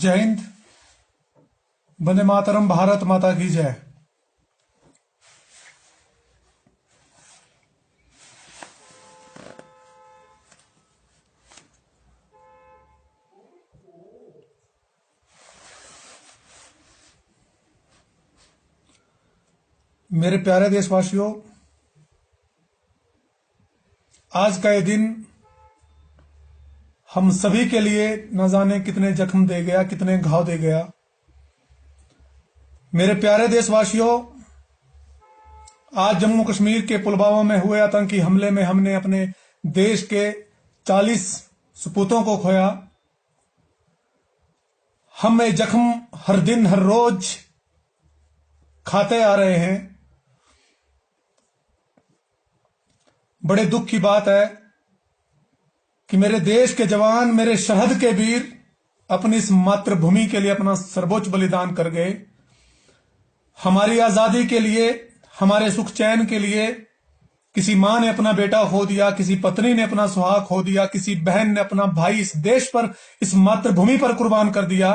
जय हिंद। वंदे मातरम। भारत माता की जय। मेरे प्यारे देशवासियों, आज का ये दिन हम सभी के लिए न जाने कितने जख्म दे गया, कितने घाव दे गया। मेरे प्यारे देशवासियों, आज जम्मू कश्मीर के पुलवामा में हुए आतंकी हमले में हमने अपने देश के 40 सपूतों को खोया। हम ये जख्म हर दिन हर रोज खाते आ रहे हैं। बड़े दुख की बात है कि मेरे देश के जवान, मेरे शहद के वीर अपनी इस मातृभूमि के लिए अपना सर्वोच्च बलिदान कर गए। हमारी आजादी के लिए, हमारे सुख चैन के लिए किसी मां ने अपना बेटा खो दिया, किसी पत्नी ने अपना सुहाग खो दिया, किसी बहन ने अपना भाई इस देश पर, इस मातृभूमि पर कुर्बान कर दिया।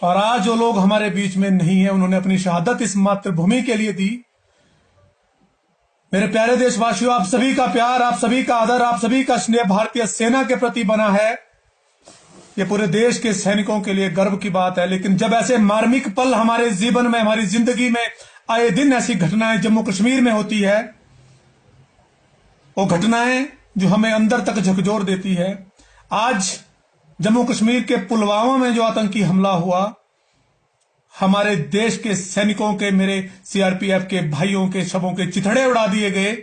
और आज जो लोग हमारे बीच में नहीं है, उन्होंने अपनी शहादत इस मातृभूमि के लिए दी। मेरे प्यारे देशवासियों, आप सभी का प्यार, आप सभी का आदर, आप सभी का स्नेह भारतीय सेना के प्रति बना है। ये पूरे देश के सैनिकों के लिए गर्व की बात है। लेकिन जब ऐसे मार्मिक पल हमारे जीवन में, हमारी जिंदगी में आए दिन ऐसी घटनाएं जम्मू कश्मीर में होती है, वो घटनाएं जो हमें अंदर तक झकझोर देती है। आज जम्मू कश्मीर के पुलवामा में जो आतंकी हमला हुआ, हमारे देश के सैनिकों के, मेरे सीआरपीएफ के भाइयों के शवों के चिथड़े उड़ा दिए गए।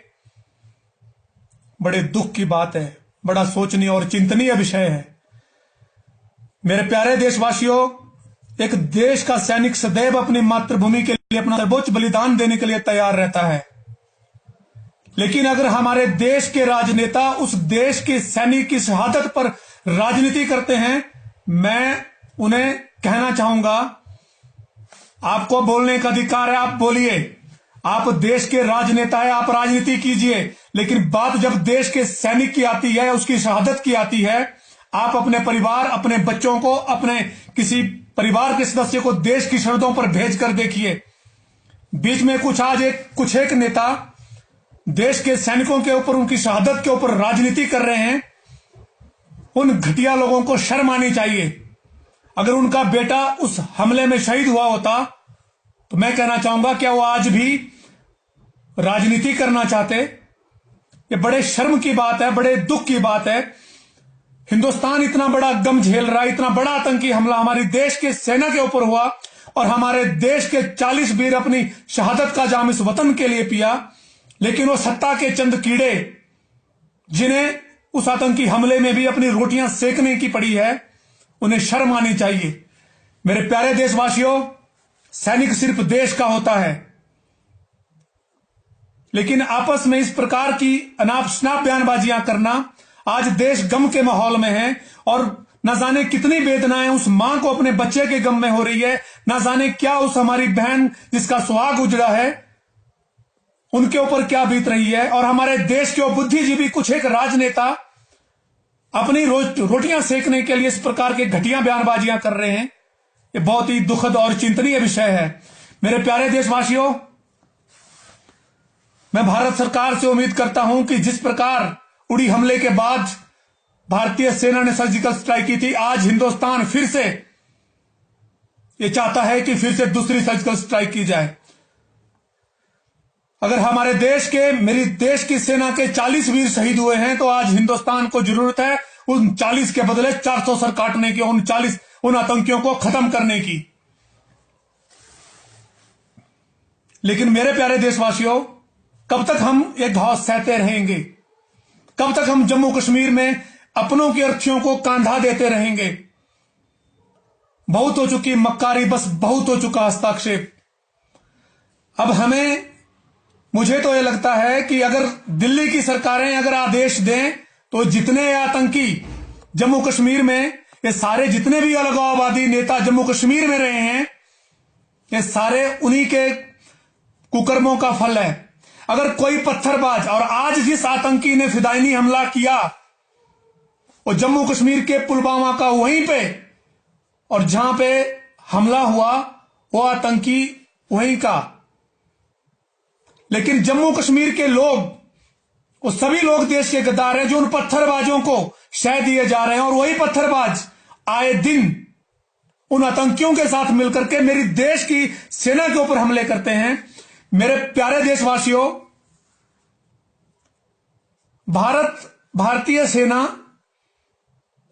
बड़े दुख की बात है, बड़ा सोचनीय और चिंतनीय विषय है। मेरे प्यारे देशवासियों, एक देश का सैनिक सदैव अपनी मातृभूमि के लिए अपना सर्वोच्च बलिदान देने के लिए तैयार रहता है। लेकिन अगर हमारे देश के राजनेता उस देश के सैनिक की शहादत पर राजनीति करते हैं, मैं उन्हें कहना चाहूंगा, आपको बोलने का अधिकार है, आप बोलिए। आप देश के राजनेता है, आप राजनीति कीजिए। लेकिन बात जब देश के सैनिक की आती है, उसकी शहादत की आती है, आप अपने परिवार, अपने बच्चों को, अपने किसी परिवार के सदस्य को देश की शर्तों पर भेज कर देखिए। बीच में कुछ एक नेता देश के सैनिकों के ऊपर, उनकी शहादत के ऊपर राजनीति कर रहे हैं। उन घटिया लोगों को शर्म आनी चाहिए। अगर उनका बेटा उस हमले में शहीद हुआ होता तो मैं कहना चाहूंगा, क्या वो आज भी राजनीति करना चाहते? ये बड़े शर्म की बात है, बड़े दुख की बात है। हिंदुस्तान इतना बड़ा गम झेल रहा है, इतना बड़ा आतंकी हमला हमारे देश के सेना के ऊपर हुआ और हमारे देश के 40 वीर अपनी शहादत का जाम इस वतन के लिए पिया। लेकिन वो सत्ता के चंद कीड़े, जिन्हें उस आतंकी हमले में भी अपनी रोटियां सेकने की पड़ी है, उन्हें शर्म आनी चाहिए। मेरे प्यारे देशवासियों, सैनिक सिर्फ देश का होता है, लेकिन आपस में इस प्रकार की अनाप शनाप बयानबाजियां करना, आज देश गम के माहौल में है और न जाने कितनी वेदनाएं उस मां को अपने बच्चे के गम में हो रही है। न जाने क्या उस हमारी बहन जिसका सुहाग उजड़ा है, उनके ऊपर क्या बीत रही है। और हमारे देश के बुद्धिजीवी कुछ एक राजनेता अपनी रोटियां सेकने के लिए इस प्रकार के घटिया बयानबाजियां कर रहे हैं। ये बहुत ही दुखद और चिंतनीय विषय है। मेरे प्यारे देशवासियों, मैं भारत सरकार से उम्मीद करता हूं कि जिस प्रकार उड़ी हमले के बाद भारतीय सेना ने सर्जिकल स्ट्राइक की थी, आज हिंदुस्तान फिर से ये चाहता है कि फिर से दूसरी सर्जिकल स्ट्राइक की जाए। अगर हमारे देश के, मेरी देश की सेना के 40 वीर शहीद हुए हैं, तो आज हिंदुस्तान को जरूरत है उन 40 के बदले 400 सर काटने की, उन आतंकियों को खत्म करने की। लेकिन मेरे प्यारे देशवासियों, कब तक हम ये घाव सहते रहेंगे? कब तक हम जम्मू कश्मीर में अपनों की अर्थियों को कांधा देते रहेंगे? बहुत हो चुकी मक्कारी, बस बहुत हो चुका हस्ताक्षेप। अब मुझे तो यह लगता है कि अगर दिल्ली की सरकारें अगर आदेश दें तो जितने आतंकी जम्मू कश्मीर में, ये सारे जितने भी अलगाववादी नेता जम्मू कश्मीर में रहे हैं, ये सारे उन्हीं के कुकर्मों का फल है। अगर कोई पत्थरबाज, और आज जिस आतंकी ने फिदायनी हमला किया, और जम्मू कश्मीर के पुलवामा का वहीं पे, और जहां पे हमला हुआ वो आतंकी वहीं का। लेकिन जम्मू कश्मीर के लोग, वो सभी लोग देश के गद्दार हैं जो उन पत्थरबाजों को शह दिए जा रहे हैं, और वही पत्थरबाज आए दिन उन आतंकियों के साथ मिलकर के मेरी देश की सेना के ऊपर हमले करते हैं। मेरे प्यारे देशवासियों, भारतीय सेना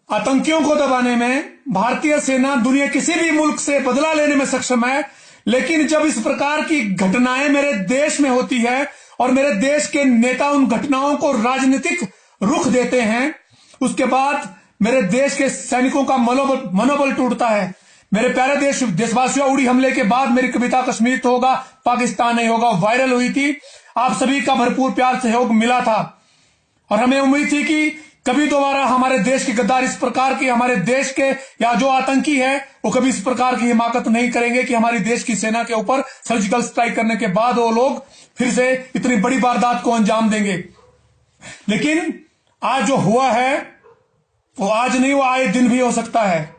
आतंकियों को दबाने में, भारतीय सेना दुनिया किसी भी मुल्क से बदला लेने में सक्षम है। लेकिन जब इस प्रकार की घटनाएं मेरे देश में होती है और मेरे देश के नेता उन घटनाओं को राजनीतिक रुख देते हैं, उसके बाद मेरे देश के सैनिकों का मनोबल टूटता है। मेरे प्यारे देशवासियों, उड़ी हमले के बाद मेरी कविता कश्मीर तो होगा, पाकिस्तान नहीं होगा वायरल हुई थी। आप सभी का भरपूर प्यार सहयोग मिला था और हमें उम्मीद थी कि कभी दोबारा हमारे देश के गद्दार इस प्रकार की, हमारे देश के या जो आतंकी है वो कभी इस प्रकार की हिमाकत नहीं करेंगे कि हमारी देश की सेना के ऊपर सर्जिकल स्ट्राइक करने के बाद वो लोग फिर से इतनी बड़ी वारदात को अंजाम देंगे। लेकिन आज जो हुआ है वो आज नहीं, वो आए दिन भी हो सकता है।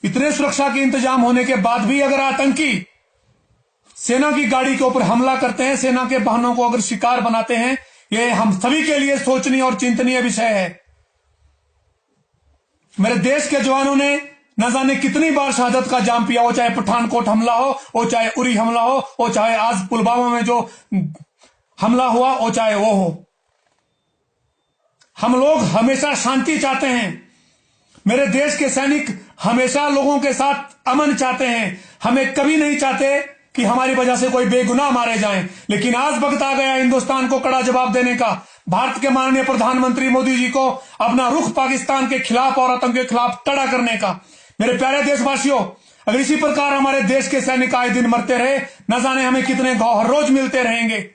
इतने सुरक्षा के इंतजाम होने के बाद भी अगर आतंकी सेना की गाड़ी के ऊपर हमला करते हैं, सेना के वाहनों को अगर शिकार बनाते हैं, ये हम सभी के लिए सोचनीय और चिंतनीय विषय है। मेरे देश के जवानों ने न जाने कितनी बार शहादत का जाम पिया, हो चाहे पठानकोट हमला हो चाहे उरी हमला हो चाहे आज पुलवामा में जो हमला हुआ हो चाहे वो हो। हम लोग हमेशा शांति चाहते हैं। मेरे देश के सैनिक हमेशा लोगों के साथ अमन चाहते हैं। हमें कभी नहीं चाहते कि हमारी वजह से कोई बेगुनाह मारे जाएं। लेकिन आज वक्त आ गया हिंदुस्तान को कड़ा जवाब देने का। भारत के माननीय प्रधानमंत्री मोदी जी को अपना रुख पाकिस्तान के खिलाफ और आतंक के खिलाफ कड़ा करने का। मेरे प्यारे देशवासियों, अगर इसी प्रकार हमारे देश के सैनिक आए दिन मरते रहे, न जाने हमें कितने घाव हर रोज मिलते रहेंगे।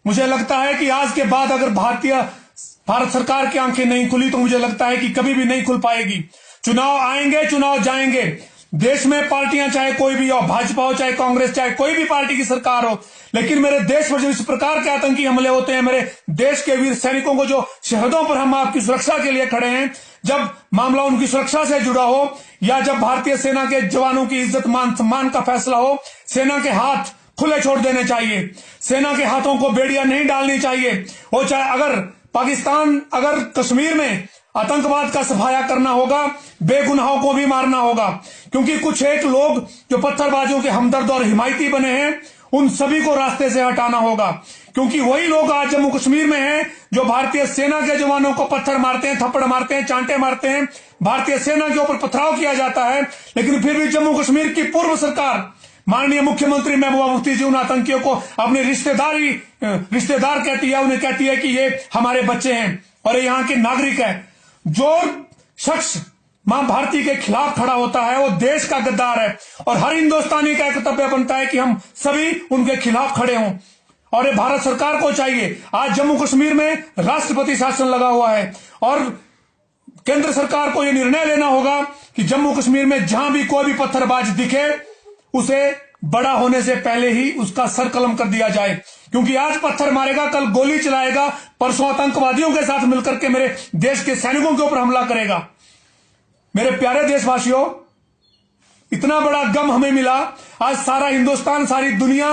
मुझे लगता है कि आज के बाद अगर भारत सरकार की आंखें नहीं खुली तो मुझे लगता है कि कभी भी नहीं खुल पाएगी। चुनाव आएंगे, चुनाव जाएंगे। देश में पार्टियां चाहे कोई भी हो, भाजपा हो चाहे कांग्रेस, चाहे कोई भी पार्टी की सरकार हो, लेकिन मेरे देश पर जब इस प्रकार के आतंकी हमले होते हैं, मेरे देश के वीर सैनिकों को जो शहदों पर हम आपकी सुरक्षा के लिए खड़े हैं, जब मामला उनकी सुरक्षा से जुड़ा हो या जब भारतीय सेना के जवानों की इज्जत मान सम्मान का फैसला हो, सेना के हाथ खुले छोड़ देने चाहिए। सेना के हाथों को बेड़ियां नहीं डालनी चाहिए। वो चाहे अगर कश्मीर में आतंकवाद का सफाया करना होगा, बेगुनाहों को भी मारना होगा, क्योंकि कुछ एक लोग जो पत्थरबाजों के हमदर्द और हिमायती बने हैं, उन सभी को रास्ते से हटाना होगा। क्योंकि वही लोग आज जम्मू कश्मीर में हैं जो भारतीय सेना के जवानों को पत्थर मारते हैं, थप्पड़ मारते हैं, चांटे मारते हैं। भारतीय सेना के ऊपर पथराव किया जाता है, लेकिन फिर भी जम्मू कश्मीर की पूर्व सरकार माननीय मुख्यमंत्री महबूबा मुफ्ती जी उन आतंकियों को अपने रिश्तेदार कहती है, उन्हें कहती है कि ये हमारे बच्चे हैं और ये यहाँ के नागरिक है। जो शख्स मां भारती के खिलाफ खड़ा होता है वो देश का गद्दार है, और हर हिंदुस्तानी का कर्तव्य बनता है कि हम सभी उनके खिलाफ खड़े हों। और ये भारत सरकार को चाहिए, आज जम्मू कश्मीर में राष्ट्रपति शासन लगा हुआ है और केंद्र सरकार को यह निर्णय लेना होगा कि जम्मू कश्मीर में जहां भी कोई भी पत्थरबाज दिखे, उसे बड़ा होने से पहले ही उसका सर कलम कर दिया जाए। क्योंकि आज पत्थर मारेगा, कल गोली चलाएगा, परसों आतंकवादियों के साथ मिलकर के मेरे देश के सैनिकों के ऊपर हमला करेगा। मेरे प्यारे देशवासियों, इतना बड़ा गम हमें मिला। आज सारा हिंदुस्तान, सारी दुनिया,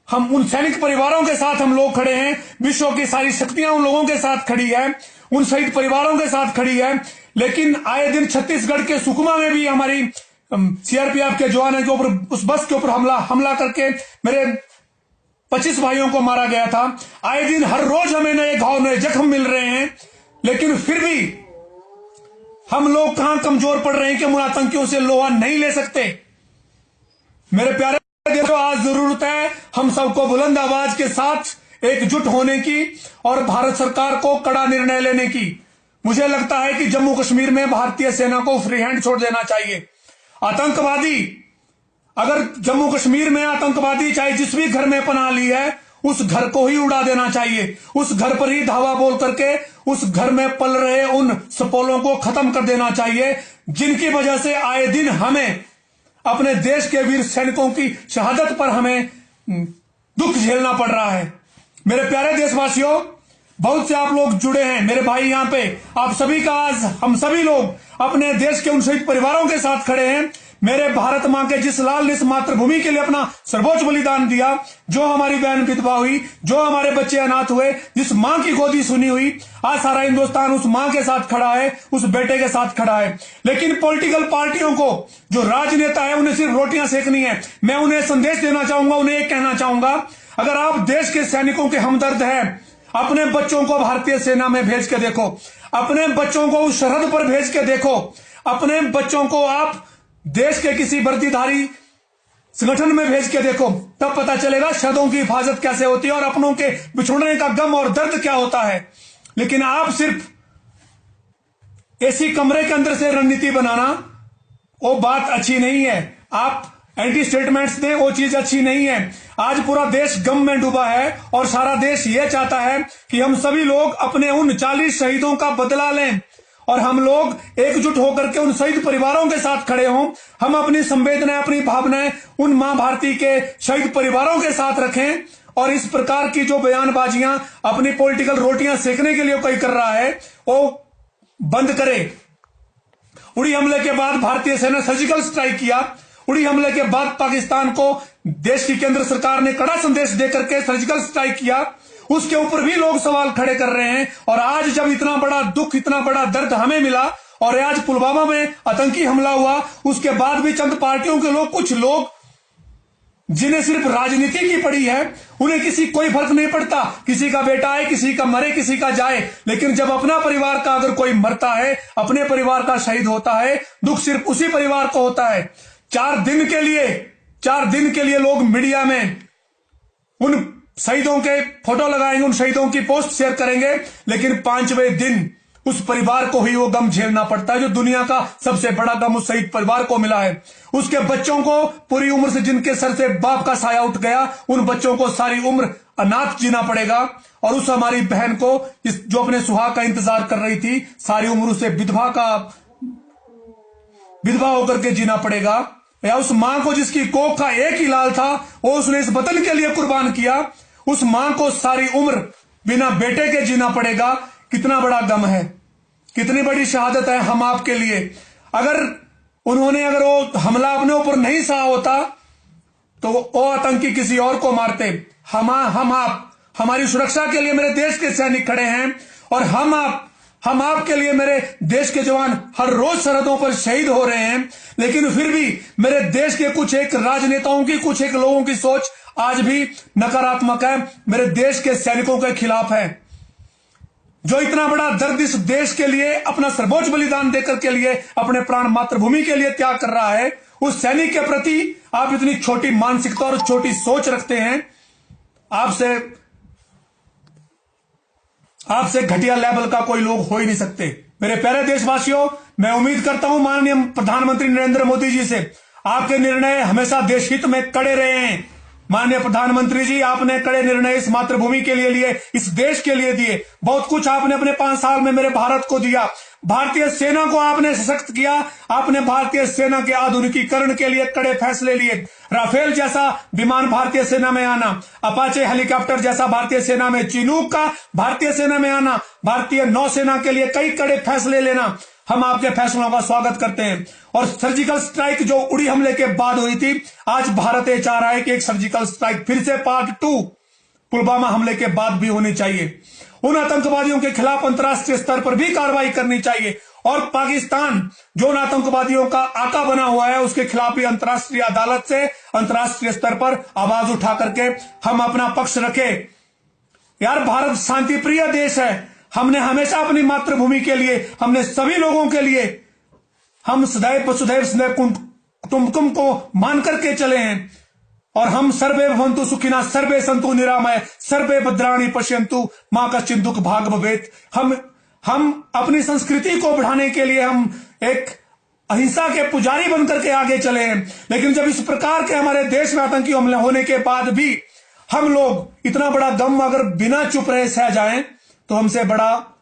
हम उन सैनिक परिवारों के साथ हम लोग खड़े हैं। विश्व की सारी शक्तियां उन लोगों के साथ खड़ी है, उन शहीद परिवारों के साथ खड़ी है। लेकिन आए दिन छत्तीसगढ़ के सुकमा में भी हमारी सीआरपीएफ के जवानों के ऊपर, उस बस के ऊपर हमला करके मेरे 25 भाइयों को मारा गया था। आए दिन हर रोज हमें नए घाव, नए जख्म मिल रहे हैं, लेकिन फिर भी हम लोग कहां कमजोर पड़ रहे हैं कि हम आतंकियों से लोहा नहीं ले सकते। मेरे प्यारे देशों, आज जरूरत है हम सबको बुलंद आवाज के साथ एकजुट होने की और भारत सरकार को कड़ा निर्णय लेने की। मुझे लगता है कि जम्मू कश्मीर में भारतीय सेना को फ्री हैंड छोड़ देना चाहिए। आतंकवादी, अगर जम्मू कश्मीर में आतंकवादी चाहे जिस भी घर में पनाह ली है, उस घर को ही उड़ा देना चाहिए। उस घर पर ही धावा बोल करके उस घर में पल रहे उन सपोलों को खत्म कर देना चाहिए, जिनकी वजह से आए दिन हमें अपने देश के वीर सैनिकों की शहादत पर हमें दुख झेलना पड़ रहा है। मेरे प्यारे देशवासियों, बहुत से आप लोग जुड़े हैं मेरे भाई यहाँ पे। आप सभी का आज हम सभी लोग अपने देश के उन शहीद परिवारों के साथ खड़े हैं। मेरे भारत माँ के जिस लाल ने इस मातृभूमि के लिए अपना सर्वोच्च बलिदान दिया, जो हमारी बहन विधवा हुई, जो हमारे बच्चे अनाथ हुए, जिस माँ की गोदी सुनी हुई, आज सारा हिंदुस्तान उस माँ के साथ खड़ा है, उस बेटे के साथ खड़ा है। लेकिन पॉलिटिकल पार्टियों को, जो राजनेता है, उन्हें सिर्फ रोटियां सेकनी है। मैं उन्हें संदेश देना चाहूंगा, उन्हें एक कहना चाहूंगा, अगर आप देश के सैनिकों के हमदर्द हैं, अपने बच्चों को भारतीय सेना में भेज के देखो, अपने बच्चों को उस सरहद पर भेज के देखो, अपने बच्चों को आप देश के किसी वर्दीधारी संगठन में भेज के देखो, तब पता चलेगा शहीदों की हिफाजत कैसे होती है और अपनों के बिछुड़ने का गम और दर्द क्या होता है। लेकिन आप सिर्फ एसी कमरे के अंदर से रणनीति बनाना, वो बात अच्छी नहीं है। आप एंटी स्टेटमेंट्स दें, वो चीज अच्छी नहीं है। आज पूरा देश गम में डूबा है और सारा देश ये चाहता है कि हम सभी लोग अपने उन 40 शहीदों का बदला लें और हम लोग एकजुट होकर के उन शहीद परिवारों के साथ खड़े हों। हम अपनी संवेदनाएं, अपनी भावनाएं उन मां भारती के शहीद परिवारों के साथ रखें और इस प्रकार की जो बयानबाजियां अपनी पॉलिटिकल रोटियां सेकने के लिए कोई कर रहा है, वो बंद करे। उड़ी हमले के बाद भारतीय सेना सर्जिकल स्ट्राइक किया। उड़ी हमले के बाद पाकिस्तान को देश की केंद्र सरकार ने कड़ा संदेश देकर के सर्जिकल स्ट्राइक किया। उसके ऊपर भी लोग सवाल खड़े कर रहे हैं। और आज जब इतना बड़ा दुख, इतना बड़ा दर्द हमें मिला और आज पुलवामा में आतंकी हमला हुआ, उसके बाद भी चंद पार्टियों के लोग, कुछ लोग जिन्हें सिर्फ राजनीति की पड़ी है, उन्हें किसी कोई फर्क नहीं पड़ता, किसी का बेटा है, किसी का मरे, किसी का जाए। लेकिन जब अपना परिवार का अगर कोई मरता है, अपने परिवार का शहीद होता है, दुख सिर्फ उसी परिवार को होता है। 4 दिन के लिए लोग मीडिया में उन शहीदों के फोटो लगाएंगे, उन शहीदों की पोस्ट शेयर करेंगे, लेकिन 5वें दिन उस परिवार को ही वो गम झेलना पड़ता है जो दुनिया का सबसे बड़ा गम उस शहीद परिवार को मिला है। उसके बच्चों को पूरी उम्र से, जिनके सर से बाप का साया उठ गया, उन बच्चों को सारी उम्र अनाथ जीना पड़ेगा। और उस हमारी बहन को, जो अपने सुहाग का इंतजार कर रही थी, सारी उम्र उसे विधवा होकर के जीना पड़ेगा। या उस मां को जिसकी कोख का एक ही लाल था, वो उसने इस वतन के लिए कुर्बान किया, उस मां को सारी उम्र बिना बेटे के जीना पड़ेगा। कितना बड़ा गम है, कितनी बड़ी शहादत है हम आपके लिए। अगर वो हमला अपने ऊपर नहीं सहा होता तो वो आतंकी किसी और को मारते। हम आप हमारी सुरक्षा के लिए मेरे देश के सैनिक खड़े हैं और हम आपके लिए मेरे देश के जवान हर रोज सरहदों पर शहीद हो रहे हैं। लेकिन फिर भी मेरे देश के कुछ एक राजनेताओं की, कुछ एक लोगों की सोच आज भी नकारात्मक है, मेरे देश के सैनिकों के खिलाफ है। जो इतना बड़ा दर्द इस देश के लिए अपना सर्वोच्च बलिदान देकर के लिए, अपने प्राण मातृभूमि के लिए त्याग कर रहा है, उस सैनिक के प्रति आप इतनी छोटी मानसिकता और छोटी सोच रखते हैं। आपसे घटिया लेवल का कोई लोग हो ही नहीं सकते। मेरे प्यारे देशवासियों, मैं उम्मीद करता हूं माननीय प्रधानमंत्री नरेंद्र मोदी जी से, आपके निर्णय हमेशा देश हित में कड़े रहे हैं। माननीय प्रधानमंत्री जी, आपने कड़े निर्णय इस मातृभूमि के लिए लिए, इस देश के लिए दिए। बहुत कुछ आपने अपने 5 साल में मेरे भारत को दिया। भारतीय सेना को आपने सशक्त किया, आपने भारतीय सेना के आधुनिकीकरण के लिए कड़े फैसले लिए। राफेल जैसा विमान भारतीय सेना में आना, अपाचे हेलीकॉप्टर जैसा भारतीय सेना में, चिनूक का भारतीय सेना में आना, भारतीय नौसेना के लिए कई कड़े फैसले लेना, हम आपके फैसलों का स्वागत करते हैं। और सर्जिकल स्ट्राइक जो उड़ी हमले के बाद हुई थी, आज भारत ये चाह रहा है कि एक सर्जिकल स्ट्राइक फिर से पार्ट 2 पुलवामा हमले के बाद भी होनी चाहिए। उन आतंकवादियों के खिलाफ अंतर्राष्ट्रीय स्तर पर भी कार्रवाई करनी चाहिए और पाकिस्तान जो उन आतंकवादियों का आका बना हुआ है, उसके खिलाफ भी अंतर्राष्ट्रीय अदालत से, अंतर्राष्ट्रीय स्तर पर आवाज उठा करके हम अपना पक्ष रखें। यार, भारत शांति प्रिय देश है। हमने हमेशा अपनी मातृभूमि के लिए, हमने सभी लोगों के लिए, हम सदैव वसुधैव कुटुंबकम को मान करके चले हैं। और हम सर्वे भवन्तु सुखिनः, सर्वे सन्तु निरामय, सर्वे भद्राणि पश्यन्तु मा कश्चित् दुःख भाग् भवेत्। हम अपनी संस्कृति को बढ़ाने के लिए हम एक अहिंसा के पुजारी बनकर के आगे चले हैं। लेकिन जब इस प्रकार के हमारे देश में आतंकी हमले होने के बाद भी हम लोग इतना बड़ा गम अगर बिना चुप रहे सह जाएं, तो हमसे बड़ा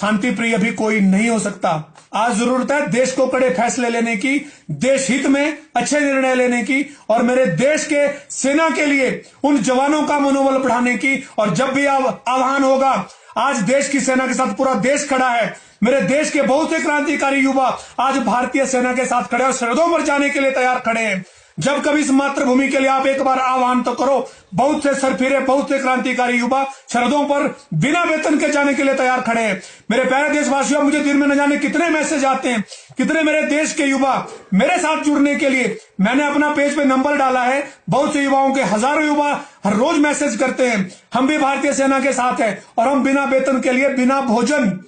शांति प्रिय भी कोई नहीं हो सकता। आज जरूरत है देश को कड़े फैसले लेने की, देश हित में अच्छे निर्णय लेने की और मेरे देश के सेना के लिए उन जवानों का मनोबल बढ़ाने की। और जब भी आह्वान होगा, आज देश की सेना के साथ पूरा देश खड़ा है। मेरे देश के बहुत से क्रांतिकारी युवा आज भारतीय सेना के साथ खड़े और सरहदों पर जाने के लिए तैयार खड़े हैं। जब कभी इस मातृभूमि के लिए आप एक बार आह्वान तो करो, बहुत से सरफिरे, बहुत से क्रांतिकारी युवा सरहदों पर बिना वेतन के जाने के लिए तैयार खड़े हैं। मेरे प्यारे देशवासियों, मुझे दिन में न जाने कितने मैसेज आते हैं, कितने मेरे देश के युवा मेरे साथ जुड़ने के लिए। मैंने अपना पेज पे नंबर डाला है, बहुत से युवाओं के हजारों युवा हर रोज मैसेज करते हैं, हम भी भारतीय सेना के साथ हैं और हम बिना वेतन के लिए, बिना भोजन,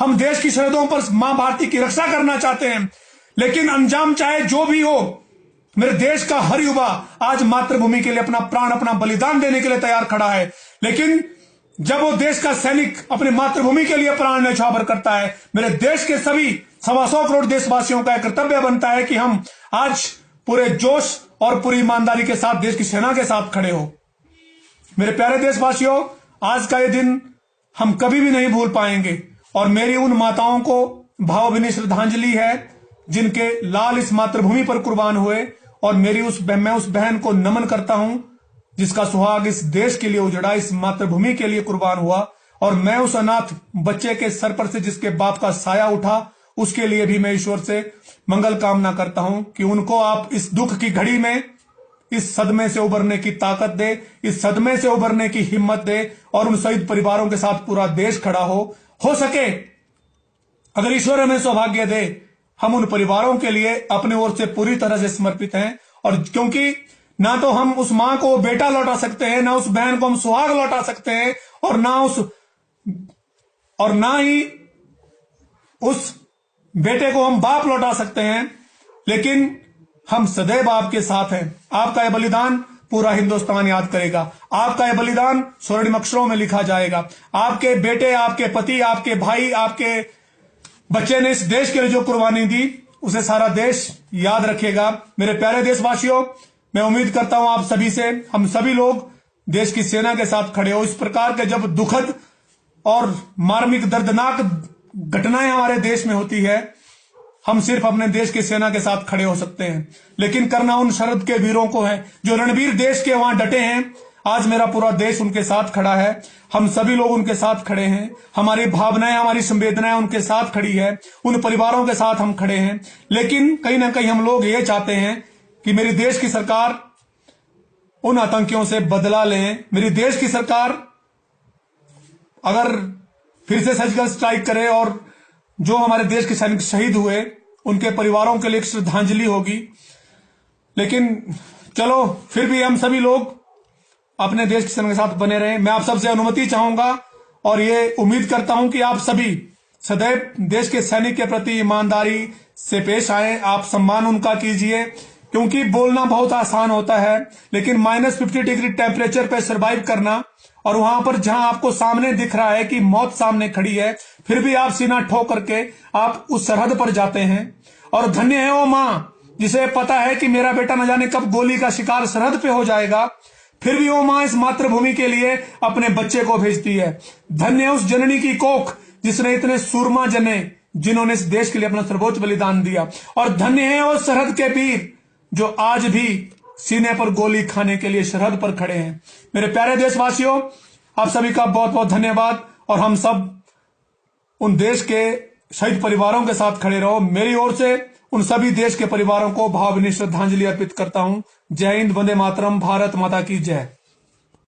हम देश की सरहदों पर मां भारती की रक्षा करना चाहते हैं। लेकिन अंजाम चाहे जो भी हो, मेरे देश का हर युवा आज मातृभूमि के लिए अपना प्राण, अपना बलिदान देने के लिए तैयार खड़ा है। लेकिन जब वो देश का सैनिक अपनी मातृभूमि के लिए प्राण न्यौछावर करता है, मेरे देश के सभी 125 करोड़ देशवासियों का कर्तव्य बनता है कि हम आज पूरे जोश और पूरी ईमानदारी के साथ देश की सेना के साथ खड़े हो। मेरे प्यारे देशवासियों, आज का ये दिन हम कभी भी नहीं भूल पाएंगे और मेरी उन माताओं को भावभीनी श्रद्धांजलि है जिनके लाल इस मातृभूमि पर कुर्बान हुए। और मैं उस बहन को नमन करता हूं जिसका सुहाग इस देश के लिए उजड़ा, इस मातृभूमि के लिए कुर्बान हुआ। और मैं उस अनाथ बच्चे के सर पर से जिसके बाप का साया उठा, उसके लिए भी मैं ईश्वर से मंगल कामना करता हूं कि उनको आप इस दुख की घड़ी में इस सदमे से उबरने की ताकत दे, इस सदमे से उबरने की हिम्मत दे और उन शहीद परिवारों के साथ पूरा देश खड़ा हो सके। अगर ईश्वर हमें सौभाग्य दे, हम उन परिवारों के लिए अपने ओर से पूरी तरह से समर्पित हैं। और क्योंकि ना तो हम उस मां को बेटा लौटा सकते हैं, ना उस बहन को हम सुहाग लौटा सकते हैं और ना ही उस बेटे को हम बाप लौटा सकते हैं, लेकिन हम सदैव आपके साथ हैं। आपका यह बलिदान पूरा हिंदुस्तान याद करेगा, आपका यह बलिदान स्वर्णिम अक्षरों में लिखा जाएगा। आपके बेटे, आपके पति, आपके भाई, आपके बच्चे ने इस देश के लिए जो कुर्बानी दी, उसे सारा देश याद रखेगा। मेरे प्यारे देशवासियों, मैं उम्मीद करता हूं आप सभी से, हम सभी लोग देश की सेना के साथ खड़े हो। इस प्रकार के जब दुखद और मार्मिक दर्दनाक घटनाएं हमारे देश में होती है, हम सिर्फ अपने देश की सेना के साथ खड़े हो सकते हैं। लेकिन करना उन शरद के वीरों को है जो रणवीर देश के वहां डटे हैं। आज मेरा पूरा देश उनके साथ खड़ा है, हम सभी लोग उनके साथ खड़े हैं, हमारी भावनाएं, हमारी संवेदनाएं उनके साथ खड़ी है, उन परिवारों के साथ हम खड़े हैं। लेकिन कहीं ना कहीं हम लोग ये चाहते हैं कि मेरी देश की सरकार उन आतंकियों से बदला लें। मेरी देश की सरकार अगर फिर से सर्जिकल स्ट्राइक करे और जो हमारे देश के सैनिक शहीद हुए उनके परिवारों के लिए एक श्रद्धांजलि होगी। लेकिन चलो, फिर भी हम सभी लोग अपने देश की सेना के साथ बने रहें। मैं आप सबसे अनुमति चाहूंगा और ये उम्मीद करता हूं कि आप सभी सदैव देश के सैनिक के प्रति ईमानदारी से पेश आए, आप सम्मान उनका कीजिए। क्योंकि बोलना बहुत आसान होता है, लेकिन -50 डिग्री टेम्परेचर पे सरवाइव करना और वहां पर जहां आपको सामने दिख रहा है कि मौत सामने खड़ी है, फिर भी आप सीना ठोक करके आप उस सरहद पर जाते हैं। और धन्य है वो मां जिसे पता है कि मेरा बेटा न जाने कब गोली का शिकार सरहद पे हो जाएगा, फिर भी वो मां इस मातृभूमि के लिए अपने बच्चे को भेजती है। धन्य है उस जननी की कोख जिसने इतने सूरमा जने जिन्होंने इस देश के लिए अपना सर्वोच्च बलिदान दिया। और धन्य है वो सरहद के वीर जो आज भी सीने पर गोली खाने के लिए सरहद पर खड़े हैं। मेरे प्यारे देशवासियों, आप सभी का बहुत बहुत धन्यवाद और हम सब उन देश के शहीद परिवारों के साथ खड़े रहो। मेरी ओर से उन सभी देश के परिवारों को भावभीनी श्रद्धांजलि अर्पित करता हूं। जय हिंद, वंदे मातरम, भारत माता की जय।